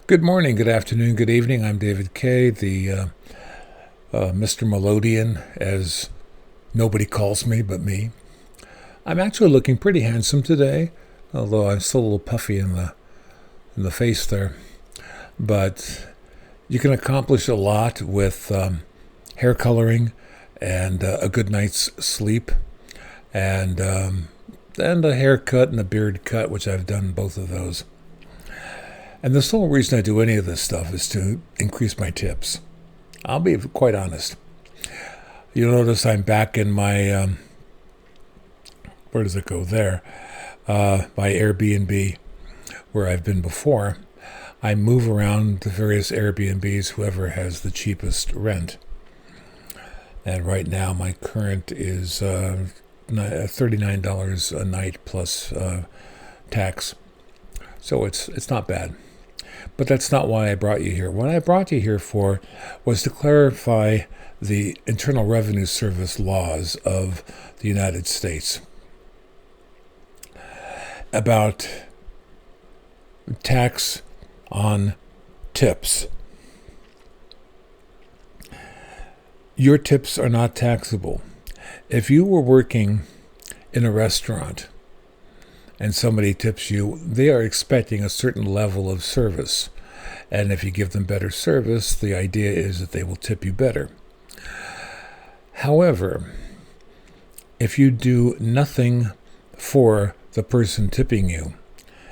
Good morning, good afternoon, good evening. I'm David Kay, the Mr. Melodian, as nobody calls me but me. I'm actually looking pretty handsome today, although I'm still a little puffy in the face there. But you can accomplish a lot with hair coloring and a good night's sleep, and and a haircut and a beard cut, which I've done both of those. And the sole reason I do any of this stuff is to increase my tips. I'll be quite honest. You'll notice I'm back in my, where does it go? There. My Airbnb, where I've been before. I move around the various Airbnbs, whoever has the cheapest rent. And right now, my current is $39 a night plus tax. So it's not bad. But that's not why I brought you here. What I brought you here for was to clarify the Internal Revenue Service laws of the United States about tax on tips. Your tips are not taxable. If you were working in a restaurant and somebody tips you, they are expecting a certain level of service. And if you give them better service, the idea is that they will tip you better. However, if you do nothing for the person tipping you,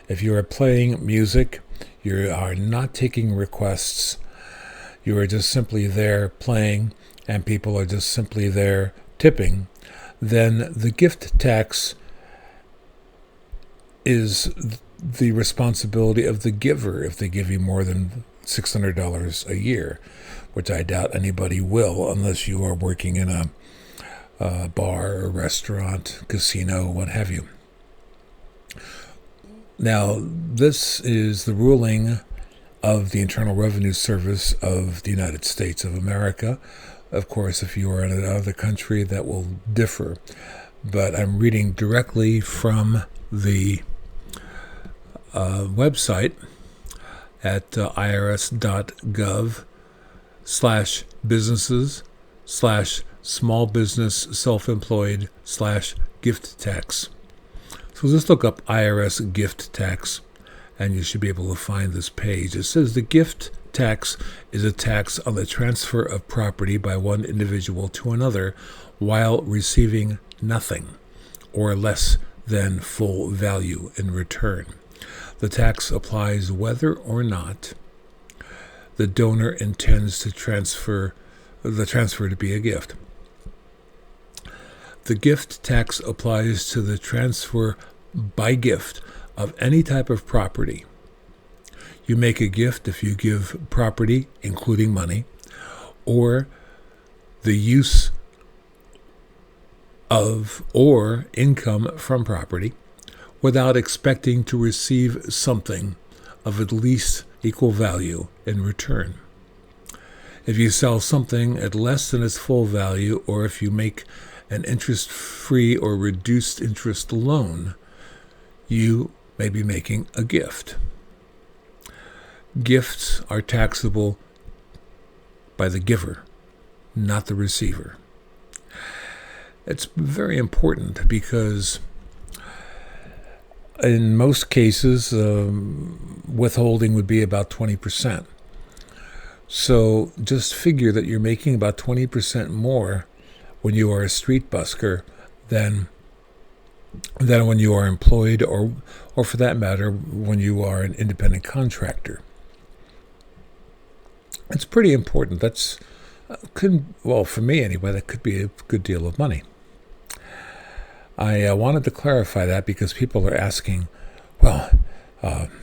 if you are playing music, you are not taking requests, you are just simply there playing, and people are just simply there tipping, then the gift tax is the responsibility of the giver if they give you more than $600 a year, which I doubt anybody will unless you are working in a bar or restaurant, casino, what have you. Now, this is the ruling of the Internal Revenue Service of the United States of America. Of course, if you are in another country, that will differ. But I'm reading directly from the website at irs.gov/businesses/small business self-employed/gift tax. So just look up IRS gift tax and you should be able to find this page. It says the gift tax is a tax on the transfer of property by one individual to another while receiving nothing or less than full value in return. The tax applies whether or not the donor intends the transfer to be a gift. The gift tax applies to the transfer by gift of any type of property. You make a gift if you give property, including money, or the use of or income from property, without expecting to receive something of at least equal value in return. If you sell something at less than its full value, or if you make an interest-free or reduced interest loan, you may be making a gift. Gifts are taxable by the giver, not the receiver. It's very important because in most cases, withholding would be about 20%. So just figure that you're making about 20% more when you are a street busker than when you are employed, or for that matter, when you are an independent contractor. It's pretty important. That's for me anyway, that could be a good deal of money. I wanted to clarify that because people are asking, I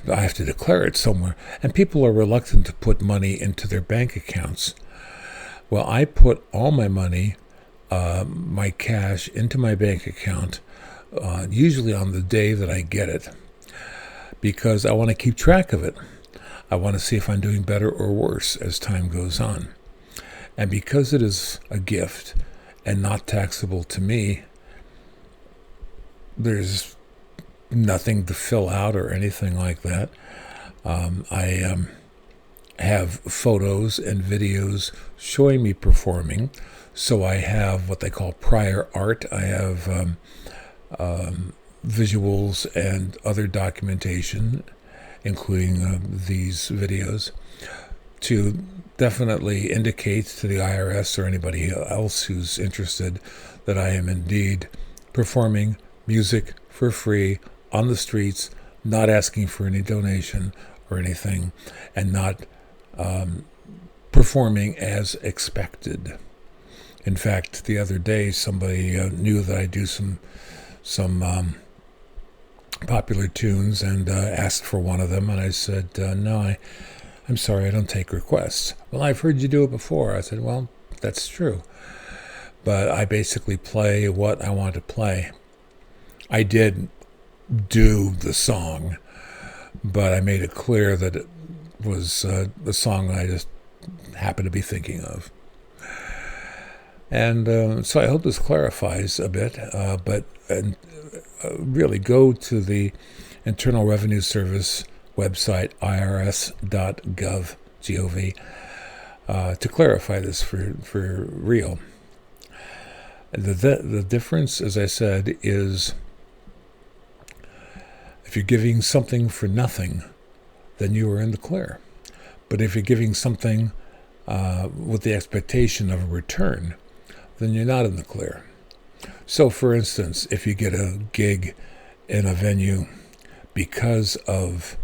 have to declare it somewhere. And people are reluctant to put money into their bank accounts. Well, I put all my money, my cash, into my bank account, usually on the day that I get it, because I want to keep track of it. I want to see if I'm doing better or worse as time goes on. And because it is a gift and not taxable to me, there's nothing to fill out or anything like that. I have photos and videos showing me performing. So I have what they call prior art. I have visuals and other documentation, including these videos, to definitely indicate to the IRS or anybody else who's interested that I am indeed performing music for free on the streets, not asking for any donation or anything, and not performing as expected. In fact, the other day, somebody knew that I do some popular tunes and asked for one of them, and I said, no, I'm sorry, I don't take requests. Well, I've heard you do it before. I said, well, that's true. But I basically play what I want to play. I did do the song, but I made it clear that it was the song I just happened to be thinking of. And so I hope this clarifies a bit, but really go to the Internal Revenue Service website, irs.gov, G-O-V, to clarify this for real. The difference, as I said, is if you're giving something for nothing, then you are in the clear. But if you're giving something with the expectation of a return, then you're not in the clear. So, for instance, if you get a gig in a venue because of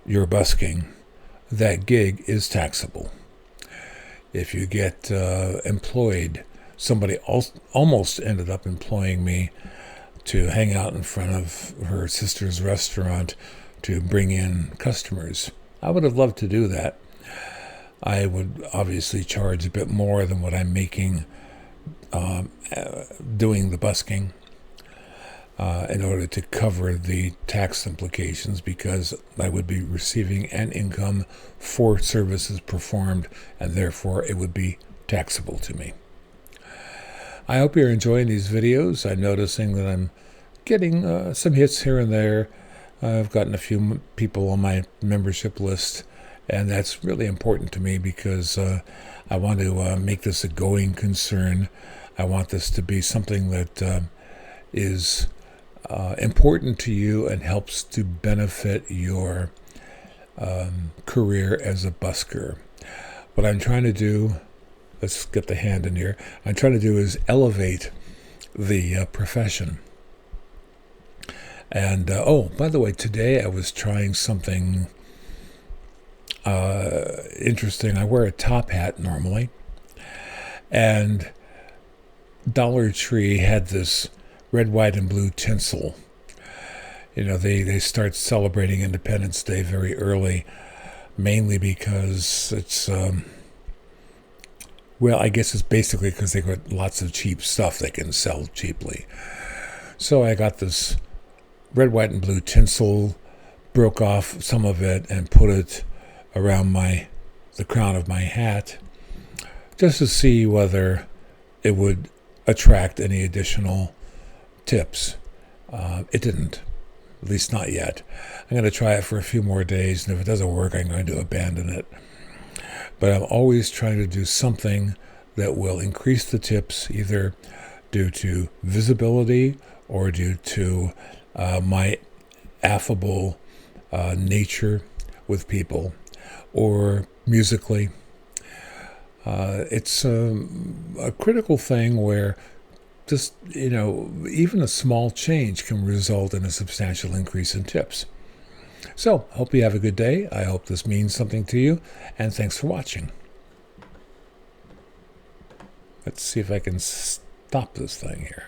your busking, that gig is taxable. If you get employed, somebody almost ended up employing me to hang out in front of her sister's restaurant to bring in customers. I would have loved to do that. I would obviously charge a bit more than what I'm making doing the busking in order to cover the tax implications, because I would be receiving an income for services performed, and therefore it would be taxable to me. I hope you're enjoying these videos. I'm noticing that I'm getting some hits here and there. I've gotten a few people on my membership list, and that's really important to me because I want to make this a going concern. I want this to be something that is important to you and helps to benefit your career as a busker. What I'm trying to do, let's get the hand in here, I'm trying to do is elevate the profession. And, oh, by the way, today I was trying something interesting. I wear a top hat normally, and Dollar Tree had this red, white, and blue tinsel. You know, they start celebrating Independence Day very early, mainly because it's, well, I guess it's basically because they got lots of cheap stuff they can sell cheaply. So I got this red, white, and blue tinsel, broke off some of it and put it around the crown of my hat, just to see whether it would attract any additional tips. It didn't, at least not yet. I'm going to try it for a few more days, and if it doesn't work, I'm going to abandon it. But I'm always trying to do something that will increase the tips, either due to visibility or due to my affable nature with people, or musically. It's a critical thing where just, even a small change can result in a substantial increase in tips. So, hope you have a good day. I hope this means something to you, and thanks for watching. Let's see if I can stop this thing here.